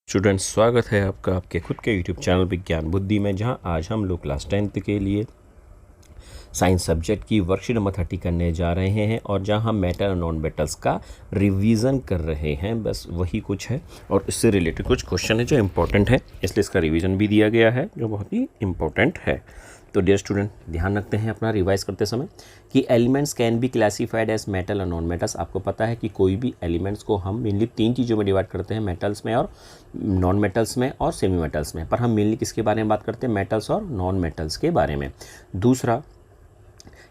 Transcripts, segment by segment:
Students, स्वागत है आपका आपके खुद के यूट्यूब चैनल विज्ञान बुद्धि में, जहां आज हम लोग क्लास 10th के लिए साइंस सब्जेक्ट की वर्कशीट नंबर 30 करने जा रहे हैं और जहां हम मेटल और नॉन मेटल्स का रिवीजन कर रहे हैं। बस वही कुछ है और इससे रिलेटेड कुछ क्वेश्चन है जो इम्पोर्टेंट है, इसलिए इसका रिवीजन भी दिया गया है जो बहुत ही इम्पोर्टेंट है। तो डियर स्टूडेंट, ध्यान रखते हैं अपना रिवाइज करते समय कि elements can be classified as metal और नॉन मेटल्स। आपको पता है कि कोई भी एलिमेंट्स को हम मेनली 3 चीज़ों में डिवाइड करते हैं, मेटल्स में और नॉन मेटल्स में और सेमी मेटल्स में। पर हम मेनली किसके बारे में बात करते हैं? मेटल्स और नॉन मेटल्स के बारे में। दूसरा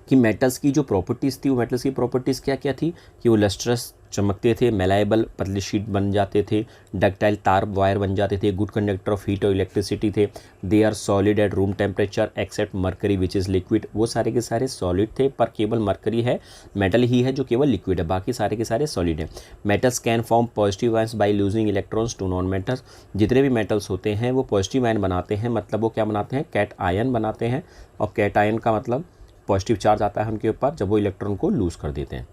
कि मेटल्स की जो प्रॉपर्टीज़ थी, वो मेटल्स की प्रॉपर्टीज़ क्या क्या थी कि वो लस्ट्रस चमकते थे, मेलाइबल पतली शीट बन जाते थे, डक्टाइल तार वायर बन जाते थे, गुड कंडक्टर ऑफ हीट और इलेक्ट्रिसिटी थे, they are solid at room temperature except mercury which is liquid. वो सारे के सारे सॉलिड थे, पर केवल मरकरी है, मेटल ही है जो केवल लिक्विड है, बाकी सारे के सारे सॉलिड है। Metals can form positive ions by losing electrons to non metals. जितने भी मेटल्स होते हैं वो पॉजिटिव आयन बनाते हैं, मतलब वो क्या बनाते हैं? कैट आयन बनाते हैं। और कैट आयन का मतलब पॉजिटिव चार्ज आता है उनके ऊपर जब वो इलेक्ट्रॉन को लूज कर देते हैं।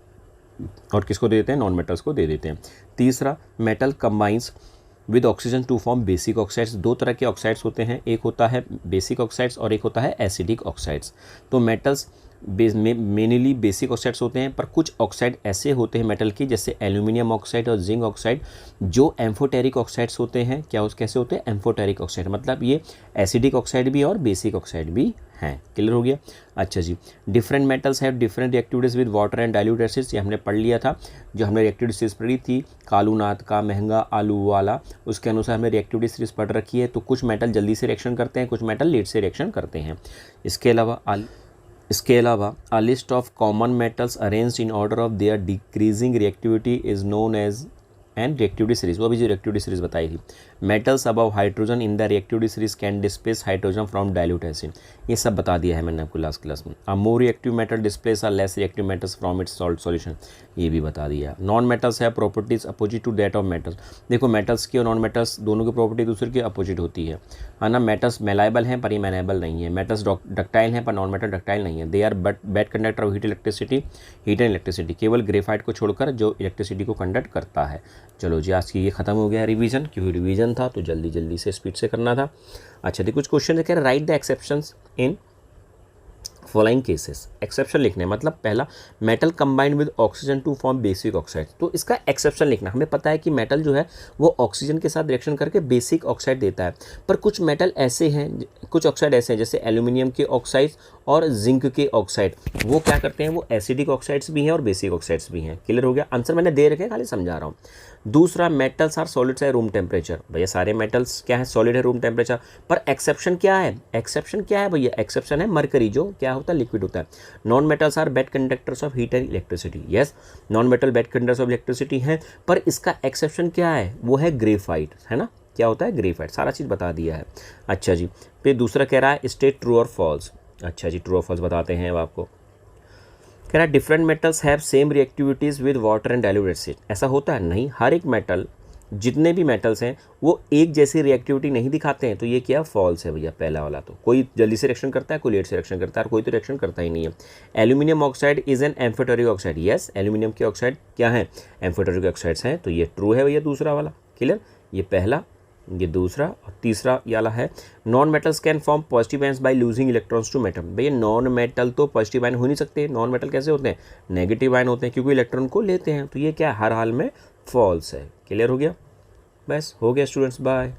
और किसको दे देते हैं? नॉन मेटल्स को दे देते हैं। तीसरा, metal combines with oxygen to form basic oxides. दो तरह के ऑक्साइड्स होते हैं, एक होता है बेसिक ऑक्साइड्स और एक होता है एसिडिक ऑक्साइड्स। तो मेटल्स मेनली बेसिक ऑक्साइड्स होते हैं, पर कुछ ऑक्साइड ऐसे होते हैं मेटल के, जैसे एल्यूमिनियम ऑक्साइड और जिंक ऑक्साइड, जो एम्फोटेरिक ऑक्साइड्स होते हैं। कैसे होते हैं? एम्फोटेरिक ऑक्साइड, मतलब ये एसिडिक ऑक्साइड भी और बेसिक ऑक्साइड भी हैं। क्लियर हो गया? अच्छा जी। Different metals have different reactivities with water and dilute acids. ये हमने पढ़ लिया था, जो हमने रिएक्टिविटी सीरीज पढ़ी थी कालूनाथ का महंगा आलू वाला, उसके अनुसार हमने रिएक्टिविटी सीरीज पढ़ रखी है। तो कुछ मेटल जल्दी से रिएक्शन करते हैं, कुछ मेटल लेट से रिएक्शन करते हैं। इसके अलावा a list of common metals arranged in order of their decreasing reactivity is known as and reactivity series. वो भी जो रिएक्टिविटी सीरीज बताई थी, metals above hydrogen in the reactivity series can displace hydrogen from dilute acid. ये सब बता दिया है मैंने आपको लास्ट क्लास में। A more reactive metal displace are less reactive metals from its salt solution, ये भी बता दिया। नॉन मेटल्स है properties opposite to that of metals. देखो, मेटल्स की और नॉन मेटल्स दोनों की प्रॉपर्टी दूसरे की अपोजिट होती है ना। मेटल्स मेलाइबल हैं पर ये मेलाइबल नहीं है। मेटल्स डक्टाइल हैं पर नॉन मेटल डक्टाइल नहीं है। They are bad conductor of heat and electricity, केवल ग्रेफाइट को छोड़कर जो इलेक्ट्रिसिटी को कंडक्ट करता है। चलो जी, आज की ये खत्म हो गया रिवीजन, क्योंकि रिवीजन था तो जल्दी जल्दी से स्पीड से करना था। अच्छा, देखो कुछ क्वेश्चन है, write the exceptions in following cases. Exception लिखने मतलब पहला, metal combined with oxygen to form basic oxide. तो इसका एक्सेप्शन लिखना। हमें पता है कि मेटल जो है वो ऑक्सीजन के साथ रिएक्शन करके बेसिक ऑक्साइड देता है, पर कुछ मेटल ऐसे हैं, कुछ ऑक्साइड ऐसे हैं जैसे एल्यूमिनियम के ऑक्साइड्स और जिंक के ऑक्साइड, वो क्या करते हैं? वो एसिडिक ऑक्साइड्स भी हैं और बेसिक ऑक्साइड्स भी हैं। क्लियर हो गया? आंसर मैंने दे रखे, खाली समझा रहा हूँ। दूसरा, मेटल्स आर सॉलिड्स है रूम टेम्परेचर। भैया सारे मेटल्स क्या है? सॉलिड है रूम टेम्परेचर। पर एक्सेप्शन क्या है? एक्सेप्शन क्या है भैया? एक्सेप्शन है मरकरी, जो क्या होता है? लिक्विड होता है। Non metals are bad conductors of heat and electricity. Yes, non metal bad conductors of electricity है, पर इसका एक्सेप्शन क्या है? वो है ग्रेफाइट, है ना। क्या होता है? ग्रेफाइट। सारा चीज़ बता दिया है। अच्छा जी, फिर दूसरा कह रहा है स्टेट ट्रू और फॉल्स। अच्छा जी, ट्रू और फॉल्स बताते हैं अब आपको। कह रहा है different metals have same reactivities with water and dilute acid. ऐसा होता है? नहीं, हर एक मेटल, जितने भी मेटल्स हैं वो एक जैसी रिएक्टिविटी नहीं दिखाते हैं। तो ये क्या? फॉल्स है भैया, पहला वाला। तो कोई जल्दी से रिएक्शन करता है, कोई लेट से रिएक्शन करता है, और कोई तो रिएक्शन करता ही नहीं है। Aluminium oxide is an amphoteric oxide. Yes, aluminium के ऑक्साइड क्या है? एम्फोटेरिक ऑक्साइड्स हैं। तो ये ट्रू है भैया, दूसरा वाला। क्लियर? ये पहला, ये दूसरा, और तीसरा वाला है non metals can form positive ions by losing electrons to metal. भैया नॉन मेटल तो पॉजिटिव आयन हो नहीं सकते। नॉन मेटल कैसे होते हैं? नेगेटिव आयन होते हैं, क्योंकि इलेक्ट्रॉन को लेते हैं। तो ये क्या? हर हाल में फॉल्स है। क्लियर हो गया? बस हो गया स्टूडेंट्स, बाय।